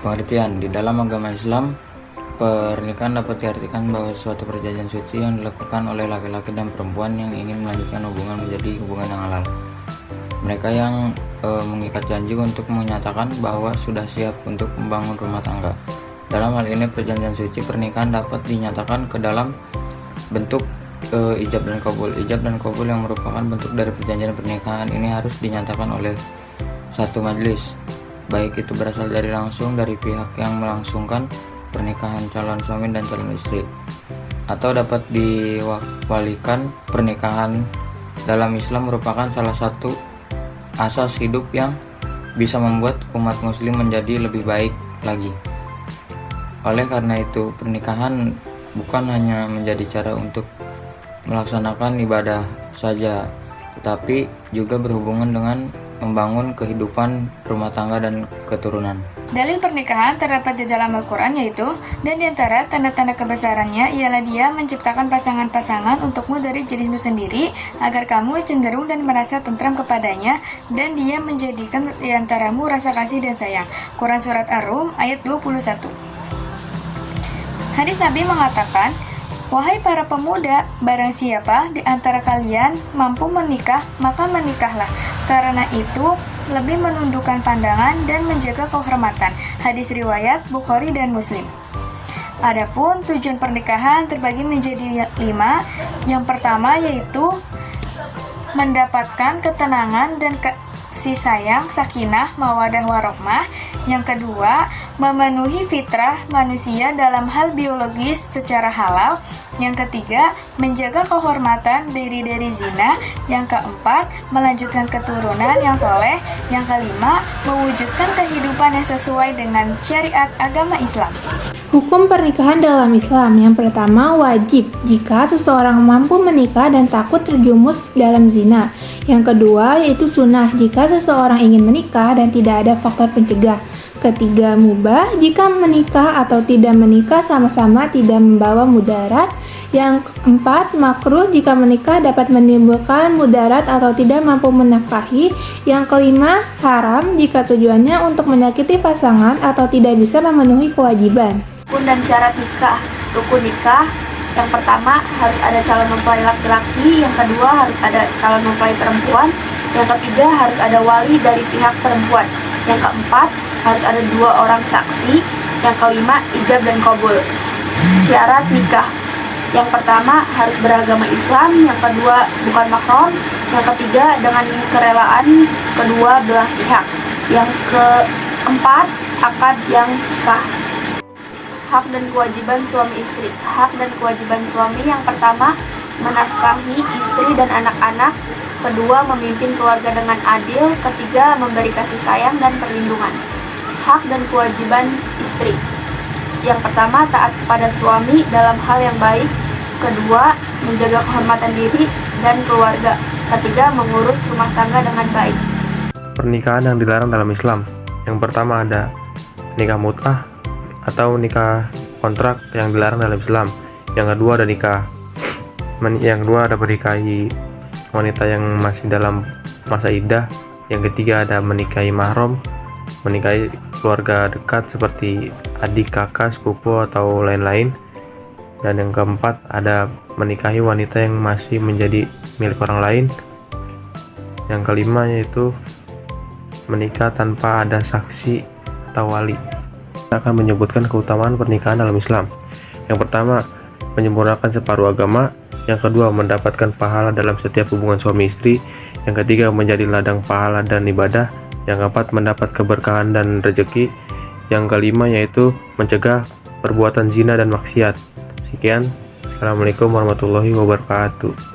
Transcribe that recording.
Pengertian: di dalam agama Islam, pernikahan dapat diartikan bahwa suatu perjanjian suci yang dilakukan oleh laki-laki dan perempuan yang ingin melanjutkan hubungan menjadi hubungan yang halal. Mereka yang mengikat janji untuk menyatakan bahwa sudah siap untuk membangun rumah tangga. Dalam hal ini, perjanjian suci pernikahan dapat dinyatakan ke dalam bentuk ijab dan kabul. Ijab dan kabul yang merupakan bentuk dari perjanjian pernikahan ini harus dinyatakan oleh satu majelis, baik itu berasal langsung dari pihak yang melangsungkan pernikahan calon suami dan calon istri, atau dapat diwakilkan. Pernikahan dalam Islam merupakan salah satu asas hidup yang bisa membuat umat muslim menjadi lebih baik lagi. Oleh karena itu, pernikahan bukan hanya menjadi cara untuk melaksanakan ibadah saja, tetapi juga berhubungan dengan membangun kehidupan rumah tangga dan keturunan. Dalil pernikahan terdapat di dalam Al-Quran, yaitu, dan diantara tanda-tanda kebesarannya ialah Dia menciptakan pasangan-pasangan untukmu dari jenismu sendiri, agar kamu cenderung dan merasa tentram kepadanya, dan Dia menjadikan di antaramu rasa kasih dan sayang. Quran Surat Ar-Rum ayat 21. Hadis Nabi mengatakan, "Wahai para pemuda, barang siapa di antara kalian mampu menikah, maka menikahlah. Karena itu lebih menundukkan pandangan dan menjaga kehormatan." Hadis riwayat Bukhari dan Muslim. Adapun tujuan pernikahan terbagi menjadi 5. Yang pertama yaitu mendapatkan ketenangan dan kasih sayang, sakinah, mawadah warohmah. Yang kedua, memenuhi fitrah manusia dalam hal biologis secara halal. Yang ketiga, menjaga kehormatan diri dari zina. Yang keempat, melanjutkan keturunan yang soleh. Yang kelima, mewujudkan kehidupan yang sesuai dengan syariat agama Islam. Hukum pernikahan dalam Islam. Yang pertama, wajib jika seseorang mampu menikah dan takut terjumus dalam zina. Yang kedua, yaitu sunnah jika seseorang ingin menikah dan tidak ada faktor pencegah. Ketiga, mubah jika menikah atau tidak menikah sama-sama tidak membawa mudarat. Yang keempat, makruh jika menikah dapat menimbulkan mudarat atau tidak mampu menafkahi. Yang kelima, haram jika tujuannya untuk menyakiti pasangan atau tidak bisa memenuhi kewajiban. Rukun dan syarat nikah. Rukun nikah, yang pertama harus ada calon mempelai laki-laki, yang kedua harus ada calon mempelai perempuan, yang ketiga harus ada wali dari pihak perempuan, yang keempat harus ada 2 orang saksi, yang kelima ijab dan kabul. Syarat nikah, yang pertama harus beragama Islam, yang kedua bukan mahram, yang ketiga dengan kerelaan kedua belah pihak, yang keempat akad yang sah. Hak dan kewajiban suami istri. Hak dan kewajiban suami, yang pertama menafkahi istri dan anak-anak, kedua memimpin keluarga dengan adil, ketiga memberi kasih sayang dan perlindungan. Hak dan kewajiban istri, yang pertama taat kepada suami dalam hal yang baik, kedua menjaga kehormatan diri dan keluarga, ketiga mengurus rumah tangga dengan baik. Pernikahan yang dilarang dalam Islam. Yang pertama ada nikah mut'ah atau nikah kontrak yang dilarang dalam Islam. Yang kedua ada menikahi wanita yang masih dalam masa iddah. Yang ketiga ada menikahi mahram, menikahi keluarga dekat seperti adik, kakak, sepupu atau lain-lain. Dan yang keempat ada menikahi wanita yang masih menjadi milik orang lain. Yang kelima yaitu menikah tanpa ada saksi atau wali. Kita akan menyebutkan keutamaan pernikahan dalam Islam. Yang pertama, menyempurnakan separuh agama. Yang kedua, mendapatkan pahala dalam setiap hubungan suami istri. Yang ketiga, menjadi ladang pahala dan ibadah. Yang keempat, mendapat keberkahan dan rezeki. Yang kelima yaitu mencegah perbuatan zina dan maksiat. Sekian, Assalamualaikum warahmatullahi wabarakatuh.